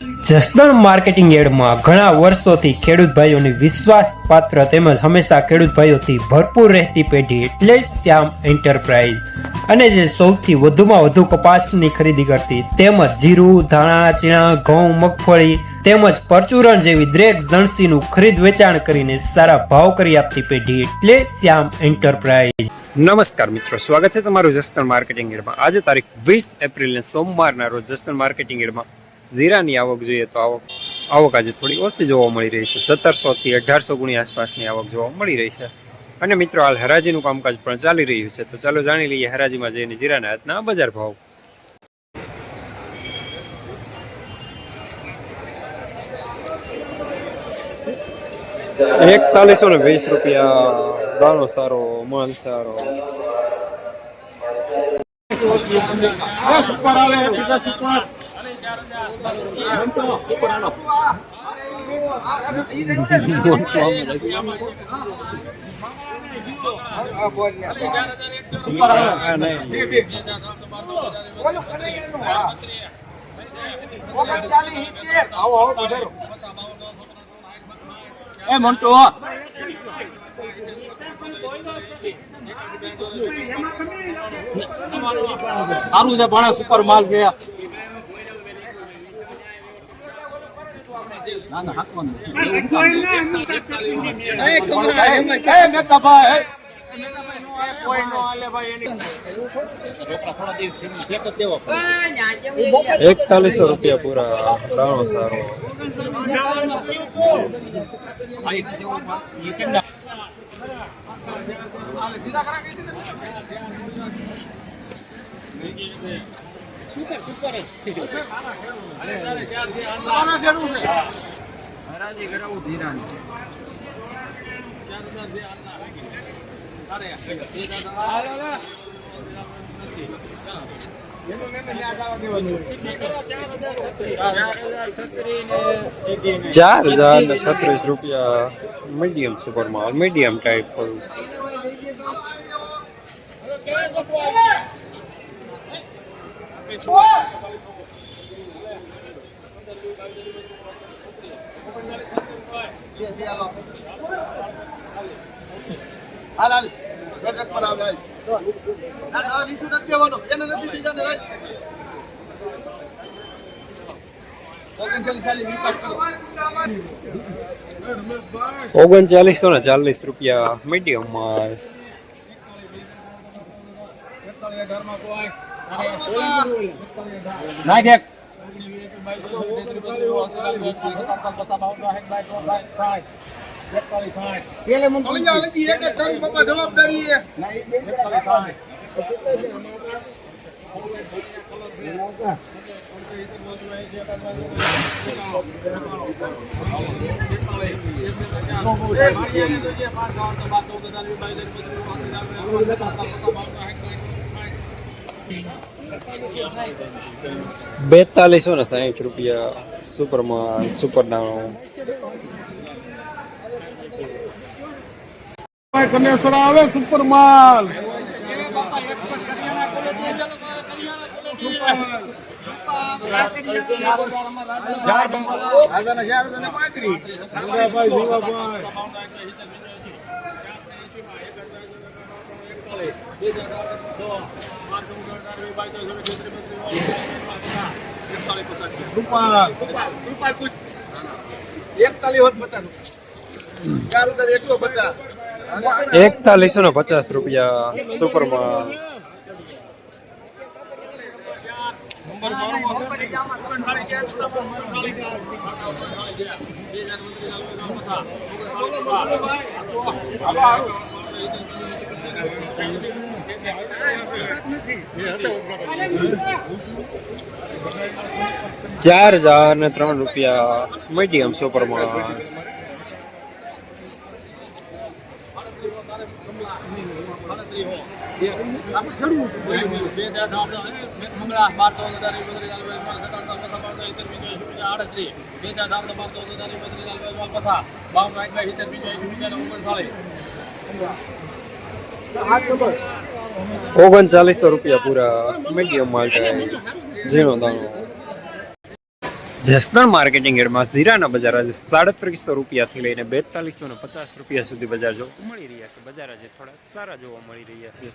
Jasdan marketing યાર્ડમાં ઘણા વર્ષોથી ખેડૂત ભાઈઓની વિશ્વાસપાત્ર તેમજ હંમેશા ખેડૂત ભાઈઓથી ભરપૂર રહેતી પેઢી એટલે શ્યામ એન્ટરપ્રાઇઝ, અને જે સૌથી વધુમાં વધુ કપાસની ખરીદી કરતી તેમજ જીરું, ધાણા, ચીણા, ઘઉં, મગફળી તેમજ પરચુરણ જેવી દરેક જણસીનું ખરીદ વેચાણ કરીને સારા ભાવ કરી આપતી પેઢી એટલે શ્યામ એન્ટરપ્રાઇઝ। નમસ્કાર મિત્રો, સ્વાગત છે તમારું જસદણ માર્કેટિંગ યાર્ડમાં। આજે તારીખ 20 એપ્રિલને સોમવારના રોજ જસદણ માર્કેટિંગ યાર્ડમાં જીરાની આવક જોઈએ તો આવક આજે થોડી ઓછી જોવા મળી રહી છે। 1700 થી 1800 ગુણી આસપાસની આવક જોવા મળી રહી છે। અને મિત્રો હાલ હરાજીનું કામકાજ પણ ચાલી રહ્યું છે, તો ચાલો જાણી લઈએ હરાજીમાં જઈને જીરાના આજના બજાર ભાવ। ₹4120 દાણો સારો, માલ સારો। સારું છે પણ સુપર માલ છે। ₹4100 પૂરા દાણો સારો। ₹4036 મીડિયમ સુપર માલ, મીડિયમ ટાઈપ વાળું। ₹3940 મીડિયમ માલ। ₹4260 સુપર માલ, સુપર દાણો। આવે સુપર માલ ₹4150 સુપર માલ। ₹4003 મીડિયમ સુપર માલ। ₹3900 પૂરા મીડિયમ માલ ઝીણો દાણો। જસદણ માર્કેટિંગ યાર્ડમાં જીરાના બજાર આજે 3700 રૂપિયાથી લઈને 4250 રૂપિયા સુધી બજાર જોવા મળી રહ્યા છે. બજાર આજે થોડા સારા જોવા મળી રહ્યા છે.